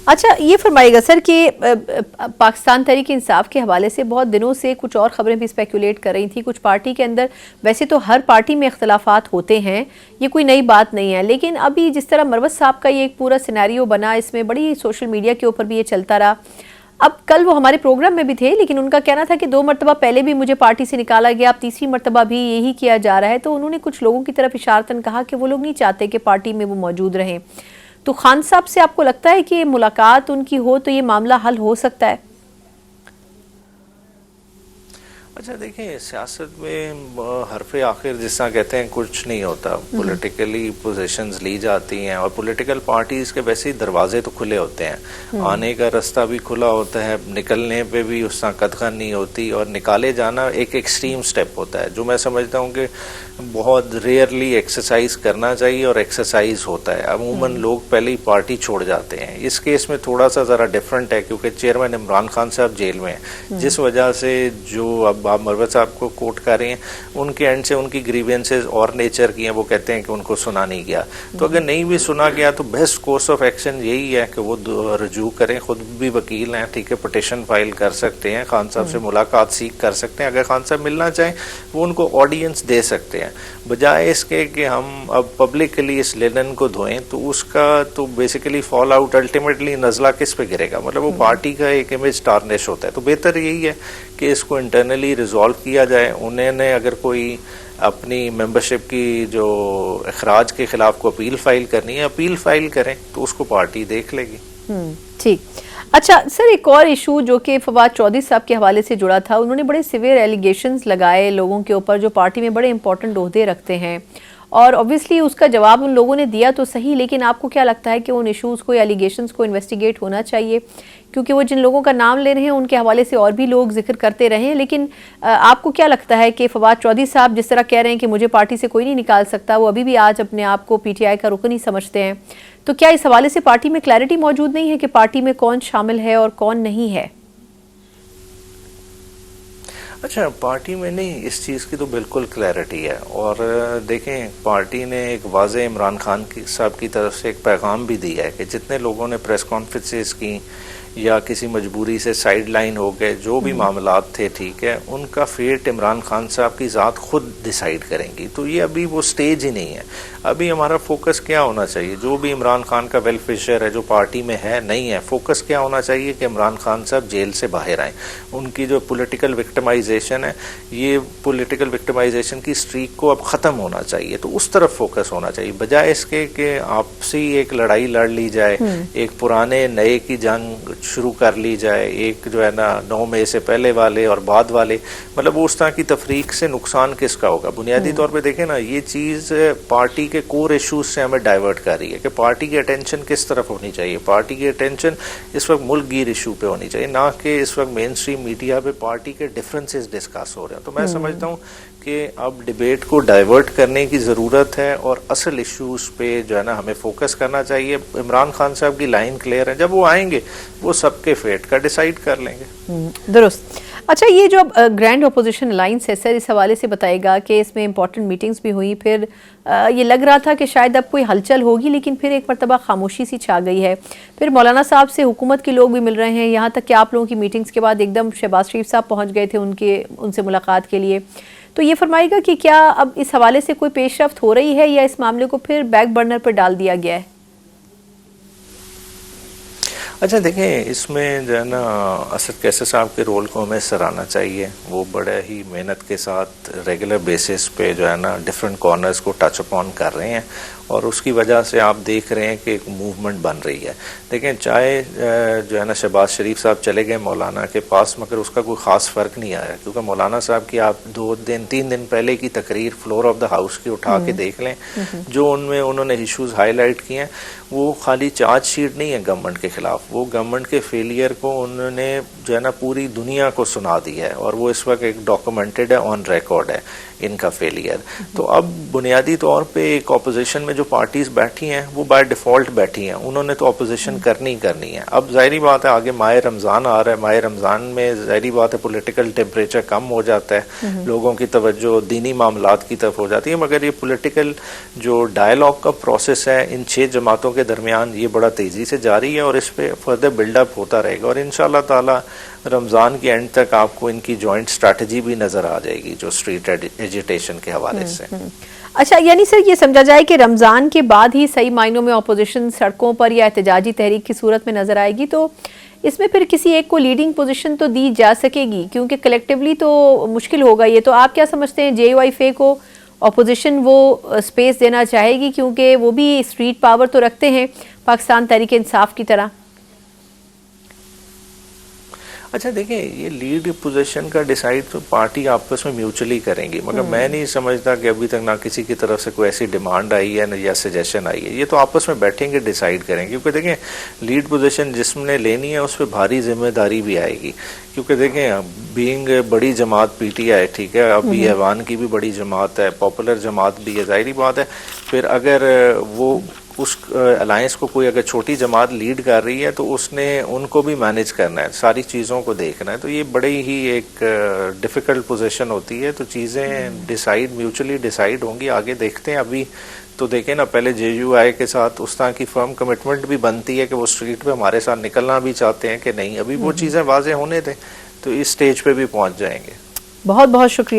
اچھا یہ فرمائیے گا سر کہ پاکستان تحریک انصاف کے حوالے سے بہت دنوں سے کچھ اور خبریں بھی اسپیکولیٹ کر رہی تھیں، کچھ پارٹی کے اندر ویسے تو ہر پارٹی میں اختلافات ہوتے ہیں، یہ کوئی نئی بات نہیں ہے، لیکن ابھی جس طرح مروت صاحب کا یہ ایک پورا سینیریو بنا، اس میں بڑی سوشل میڈیا کے اوپر بھی یہ چلتا رہا. اب کل وہ ہمارے پروگرام میں بھی تھے، لیکن ان کا کہنا تھا کہ 2 مرتبہ پہلے بھی مجھے پارٹی سے نکالا گیا، اب تیسری مرتبہ بھی یہی کیا جا رہا ہے. تو انہوں نے کچھ لوگوں کی طرف اشارتاً کہا کہ وہ لوگ نہیں چاہتے کہ پارٹی میں وہ موجود رہیں. تو خان صاحب سے آپ کو لگتا ہے کہ ملاقات ان کی ہو تو یہ معاملہ حل ہو سکتا ہے؟ اچھا دیکھیں، سیاست میں حرف آخر جس طرح کہتے ہیں کچھ نہیں ہوتا، پولیٹیکلی پوزیشنز لی جاتی ہیں اور پولیٹیکل پارٹیز کے ویسے ہی دروازے تو کھلے ہوتے ہیں، آنے کا رستہ بھی کھلا ہوتا ہے، نکلنے پہ بھی اس طرح قدغن نہیں ہوتی، اور نکالے جانا ایک ایکسٹریم سٹیپ ہوتا ہے جو میں سمجھتا ہوں کہ بہت ریئرلی ایکسرسائز کرنا چاہیے اور ایکسرسائز ہوتا ہے. عموماً لوگ پہلے ہی پارٹی چھوڑ جاتے ہیں. اس کیس میں تھوڑا سا ذرا ڈیفرنٹ ہے کیونکہ چیئرمین عمران خان صاحب جیل میں ہیں، جس وجہ سے جو اب آپ مروت صاحب کو کوٹ کر رہے ہیں ان کے اینڈ سے ان کی گریوینسز اور نیچر کی ہیں، وہ کہتے ہیں کہ ان کو سنا نہیں گیا. تو اگر نہیں بھی سنا گیا تو بیسٹ کورس آف ایکشن یہی ہے کہ وہ رجوع کریں. خود بھی وکیل ہیں، ٹھیک ہے، پٹیشن فائل کر سکتے ہیں، خان صاحب سے ملاقات سیکھ کر سکتے ہیں. اگر خان صاحب ملنا چاہیں وہ ان کو آڈینس دے سکتے ہیں، بجائے اس کے کہ ہم اب پبلکلی اس لینن کو دھوئیں. تو اس کا تو بیسیکلی فال آؤٹ الٹیمیٹلی نزلہ کس پہ گرے گا؟ مطلب وہ پارٹی کا ایک امیج ٹارنش ہوتا ہے. تو بہتر یہی ہے کہ اس کو انٹرنلی ریزالو کیا جائے. انہوں نے اگر کوئی اپنی ممبرشپ کی جو اخراج کے خلاف کو اپیل فائل کرنی ہے، اپیل فائل کریں تو اس کو پارٹی دیکھ لے گی. ٹھیک. اچھا سر، ایک اور ایشو جو کہ فواد چودھری صاحب کے حوالے سے جڑا تھا، انہوں نے بڑے سیویئر ایلیگیشنز لگائے لوگوں کے اوپر جو پارٹی میں بڑے امپورٹنٹ عہدے رکھتے ہیں، اور اوبویسلی اس کا جواب ان لوگوں نے دیا تو صحیح، لیکن آپ کو کیا لگتا ہے کہ ان ایشوز کو، ایلیگیشنز کو انویسٹیگیٹ ہونا چاہیے؟ کیونکہ وہ جن لوگوں کا نام لے رہے ہیں ان کے حوالے سے اور بھی لوگ ذکر کرتے رہے ہیں، لیکن آپ کو کیا لگتا ہے کہ فواد چودھری صاحب جس طرح کہہ رہے ہیں کہ مجھے پارٹی سے کوئی نہیں نکال سکتا، وہ ابھی بھی آج اپنے آپ کو پی ٹی آئی کا رکن ہی سمجھتے ہیں، تو کیا اس حوالے سے پارٹی میں کلیئرٹی موجود نہیں ہے کہ پارٹی میں کون شامل ہے اور کون نہیں ہے؟ اچھا، پارٹی میں نہیں، اس چیز کی تو بالکل کلیئرٹی ہے. اور دیکھیں، پارٹی نے ایک واضح عمران خان صاحب کی طرف سے ایک پیغام بھی دیا ہے کہ جتنے لوگوں نے پریس کانفرنسز کی یا کسی مجبوری سے سائیڈ لائن ہو گئے، جو بھی معاملات تھے، ٹھیک ہے، ان کا فیٹ عمران خان صاحب کی ذات خود ڈیسائیڈ کریں گی. تو یہ ابھی وہ سٹیج ہی نہیں ہے. ابھی ہمارا فوکس کیا ہونا چاہیے؟ جو بھی عمران خان کا ویل فشر ہے جو پارٹی میں ہے نہیں ہے، فوکس کیا ہونا چاہیے کہ عمران خان صاحب جیل سے باہر آئیں. ان کی جو پولیٹیکل وکٹمائزیشن ہے، یہ پولیٹیکل وکٹمائزیشن کی سٹریک کو اب ختم ہونا چاہیے. تو اس طرف فوکس ہونا چاہیے، بجائے اس کے کہ آپسی ایک لڑائی لڑ لی جائے، ایک پرانے نئے کی جنگ شروع کر لی جائے، ایک جو ہے نا 9 مئی سے پہلے والے اور بعد والے. مطلب اس طرح کی تفریق سے نقصان کس کا ہوگا؟ بنیادی طور پہ دیکھیں نا، یہ چیز پارٹی کے کور ایشوز سے ہمیں ڈائیورٹ کر رہی ہے کہ پارٹی کی اٹینشن کس طرف ہونی چاہیے. پارٹی کی اٹینشن اس وقت ملک گیر ایشو پہ ہونی چاہیے، نہ کہ اس وقت مین اسٹریم میڈیا پہ پارٹی کے ڈفرینسز ڈسکس ہو رہے ہیں. تو میں سمجھتا ہوں کہ اب ڈیبیٹ کو ڈائیورٹ کرنے کی ضرورت ہے اور اصل ایشوز پہ جو ہے نا ہمیں فوکس کرنا چاہیے. عمران خان صاحب کی لائن کلیئر ہے، جب وہ آئیں گے وہ سب کے فیٹ کا ڈیسائیڈ کر لیں گے. درست. اچھا، یہ جو گرینڈ اپوزیشن الائنس ہے سر، اس حوالے سے بتائے گا کہ اس میں امپورٹنٹ میٹنگز بھی ہوئی، پھر یہ لگ رہا تھا کہ شاید اب کوئی ہلچل ہوگی، لیکن پھر ایک مرتبہ خاموشی سی چھا گئی ہے. پھر مولانا صاحب سے حکومت کے لوگ بھی مل رہے ہیں، یہاں تک کہ آپ لوگوں کی میٹنگز کے بعد ایک دم شہباز شریف صاحب پہنچ گئے تھے ان سے ملاقات کے لیے. تو یہ فرمائے گا کہ کیا اب اس حوالے سے کوئی پیش رفت ہو رہی ہے یا اس معاملے کو پھر بیک برنر پر ڈال دیا گیا ہے؟ اچھا دیکھیں، اس میں جو ہے نا اسد کیسر صاحب کے رول کو ہمیں سراہنا چاہیے. وہ بڑے ہی محنت کے ساتھ ریگولر بیسس پہ جو ہے نا ڈفرینٹ کارنرز کو ٹچ اپون کر رہے ہیں، اور اس کی وجہ سے آپ دیکھ رہے ہیں کہ ایک موومنٹ بن رہی ہے. دیکھیں، چاہے جو ہے نا شہباز شریف صاحب چلے گئے مولانا کے پاس، مگر اس کا کوئی خاص فرق نہیں آیا، کیونکہ مولانا صاحب کی آپ 2-3 دن پہلے کی تقریر فلور آف دا ہاؤس کی اٹھا کے دیکھ لیں. جو ان میں انہوں نے ایشوز ہائی لائٹ کیے ہیں، وہ خالی چارج شیٹ نہیں ہے گورنمنٹ کے خلاف، وہ گورنمنٹ کے فیلئر کو انہوں نے جو ہے نا پوری دنیا کو سنا دیا ہے، اور وہ اس وقت ایک ڈاکومنٹڈ ہے، آن ریکارڈ ہے ان کا فیلئر. تو اب بنیادی طور پہ ایک اپوزیشن میں میں جو پارٹیز بیٹھی ہیں وہ بائی ڈیفالٹ بیٹھی ہیں, انہوں نے تو اپوزیشن کرنی ہے. اب ظاہری بات ہے آگے ماہ رمضان آ رہا ہے, ماہ رمضان میں ظاہری بات ہے پولیٹیکل ٹیمپریچر کم ہو جاتا ہے, لوگوں کی توجہ دینی معاملات کی طرف ہو جاتی ہے, مگر یہ پولیٹیکل جو ڈائلاگ کا پروسیس ہے ان 6 جماعتوں کے درمیان یہ بڑا تیزی سے جاری ہے, اور اس پہ فردر بلڈ اپ ہوتا رہے گا, اور انشاءاللہ تعالی رمضان کے اینڈ تک آپ کو ان کی جوائنٹ اسٹریٹجی بھی نظر آ جائے گی جو اسٹریٹ ایجیٹیشن کے حوالے سے. اچھا, یعنی سر یہ سمجھا جائے کہ رمضان کے بعد ہی صحیح معنوں میں اپوزیشن سڑکوں پر یا احتجاجی تحریک کی صورت میں نظر آئے گی, تو اس میں پھر کسی ایک کو لیڈنگ پوزیشن تو دی جا سکے گی, کیونکہ کلیکٹیولی تو مشکل ہوگا یہ. تو آپ کیا سمجھتے ہیں جے یو آئی فے کو اپوزیشن وہ اسپیس دینا چاہے گی, کیونکہ وہ بھی اسٹریٹ پاور تو رکھتے ہیں پاکستان تحریک انصاف کی طرح؟ اچھا دیکھیں, یہ لیڈ پوزیشن کا ڈیسائیڈ تو پارٹی آپس میں میوچلی کریں گی, مگر میں نہیں سمجھتا کہ ابھی تک نہ کسی کی طرف سے کوئی ایسی ڈیمانڈ آئی ہے نہ یا سجیشن آئی ہے. یہ تو آپس میں بیٹھیں گے ڈیسائیڈ کریں گے, کیونکہ دیکھیں لیڈ پوزیشن جس نے لینی ہے اس پہ بھاری ذمہ داری بھی آئے گی, کیونکہ دیکھیں بینگ بڑی جماعت پی ٹی آئی, ٹھیک ہے, اب بی ایوان کی بھی بڑی جماعت ہے, پاپولر جماعت بھی ہے, ظاہری بات ہے پھر اگر وہ اس الائنس کو کوئی اگر چھوٹی جماعت لیڈ کر رہی ہے تو اس نے ان کو بھی مینیج کرنا ہے, ساری چیزوں کو دیکھنا ہے, تو یہ بڑی ہی ایک ڈیفیکلٹ پوزیشن ہوتی ہے. تو چیزیں میوچلی ڈیسائیڈ ہوں گی, آگے دیکھتے ہیں. ابھی تو دیکھیں نا, پہلے جے یو آئی کے ساتھ اس طرح کی فرم کمٹمنٹ بھی بنتی ہے کہ وہ اسٹریٹ پہ ہمارے ساتھ نکلنا بھی چاہتے ہیں کہ نہیں, ابھی وہ چیزیں واضح ہونے دیں تو اس سٹیج پہ بھی پہنچ جائیں گے. بہت بہت شکریہ.